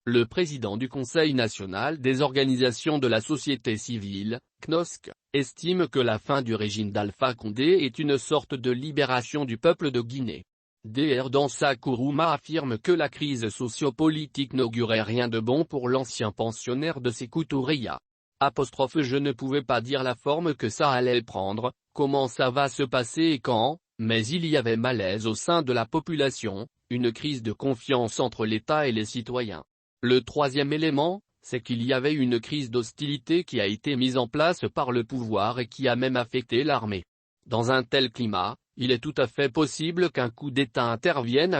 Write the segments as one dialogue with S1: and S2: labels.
S1: Le président du Conseil national des organisations de la société civile, CNOSC, estime que la fin du régime d'Alpha Condé est une sorte de libération du peuple de Guinée. Dr Dansa Kourouma affirme que la crise sociopolitique n'augurait rien de bon pour l'ancien pensionnaire de Sékou Toureya. Je ne pouvais pas dire la forme que ça allait prendre, comment ça va se passer et quand, mais il y avait malaise au sein de la population, une crise de confiance entre l'État et les citoyens. Le troisième élément, c'est qu'il y avait une crise d'hostilité qui a été mise en place par le pouvoir et qui a même affecté l'armée. Dans un tel climat, il est tout à fait possible qu'un coup d'État intervienne,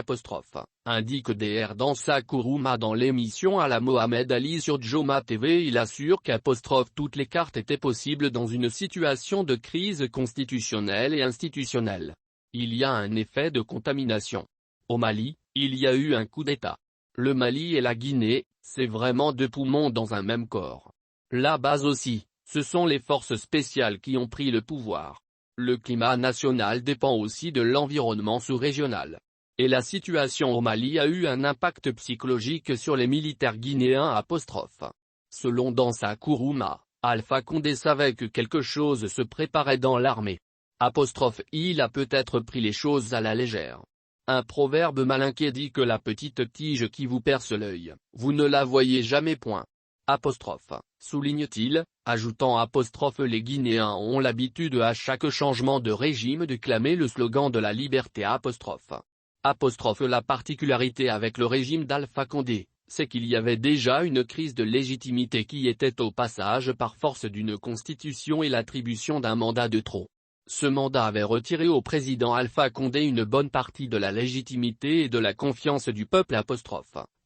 S1: indique Dr Dansa Kourouma dans l'émission à la Mohamed Ali sur Joma TV. Il assure toutes les cartes étaient possibles dans une situation de crise constitutionnelle et institutionnelle. Il y a un effet de contamination. Au Mali, il y a eu un coup d'État. Le Mali et la Guinée, c'est vraiment deux poumons dans un même corps. La base aussi, ce sont les forces spéciales qui ont pris le pouvoir. Le climat national dépend aussi de l'environnement sous-régional. Et la situation au Mali a eu un impact psychologique sur les militaires guinéens. Selon Dansa Kourouma, Alpha Condé savait que quelque chose se préparait dans l'armée. Il a peut-être pris les choses à la légère. Un proverbe malinqué dit que la petite tige qui vous perce l'œil, vous ne la voyez jamais point. Souligne-t-il, ajoutant les Guinéens ont l'habitude à chaque changement de régime de clamer le slogan de la liberté. La particularité avec le régime d'Alpha Condé, c'est qu'il y avait déjà une crise de légitimité qui était au passage par force d'une constitution et l'attribution d'un mandat de trop. Ce mandat avait retiré au président Alpha Condé une bonne partie de la légitimité et de la confiance du peuple.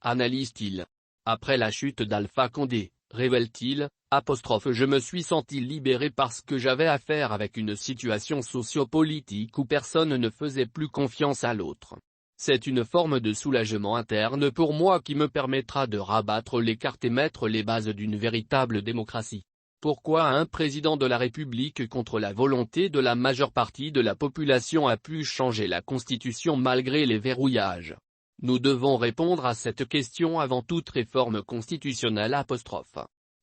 S1: Analyse-t-il. Après la chute d'Alpha Condé, révèle-t-il, je me suis senti libéré parce que j'avais affaire avec une situation sociopolitique où personne ne faisait plus confiance à l'autre. C'est une forme de soulagement interne pour moi qui me permettra de rabattre les cartes et mettre les bases d'une véritable démocratie. Pourquoi un président de la République contre la volonté de la majeure partie de la population a pu changer la Constitution malgré les verrouillages? Nous devons répondre à cette question avant toute réforme constitutionnelle.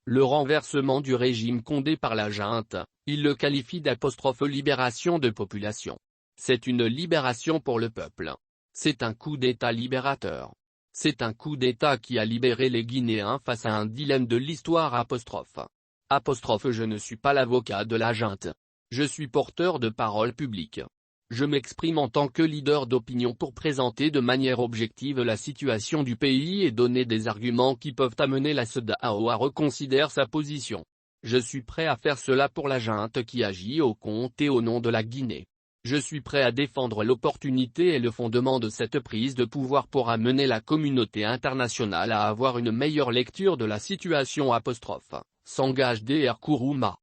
S1: Le renversement du régime Condé par la junte, il le qualifie libération de population. C'est une libération pour le peuple. C'est un coup d'État libérateur. C'est un coup d'État qui a libéré les Guinéens face à un dilemme de l'histoire. Je ne suis pas l'avocat de la junte. Je suis porteur de parole publique. Je m'exprime en tant que leader d'opinion pour présenter de manière objective la situation du pays et donner des arguments qui peuvent amener la CEDEAO à reconsidérer sa position. Je suis prêt à faire cela pour la junte qui agit au compte et au nom de la Guinée. Je suis prêt à défendre l'opportunité et le fondement de cette prise de pouvoir pour amener la communauté internationale à avoir une meilleure lecture de la situation. S'engage Dr Kourouma.